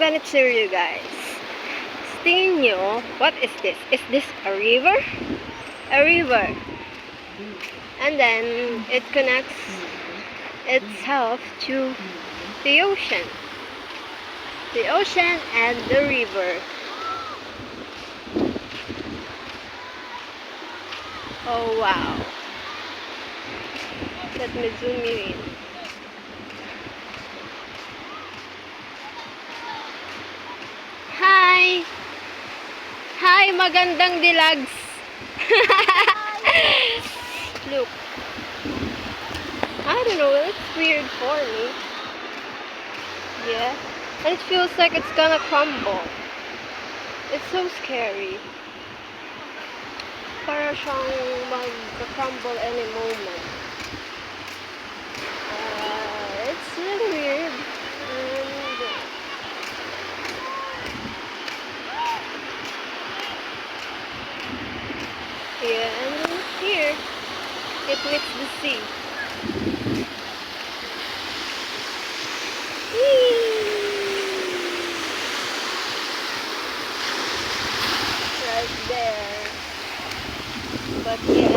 gonna show you guys. Tingin nyo, what is this? Is this a river? A river. And then, it connects itself to the ocean. The ocean and the river. Oh wow. Let me zoom you in. Hi! Hi, magandang dilags! Look. I don't know, it's weird for me. Yeah. And it feels like it's gonna crumble. It's so scary. Para siyang mag-crumble any moment. It's really weird. And yeah, and then here it meets the sea. Right there. But yeah.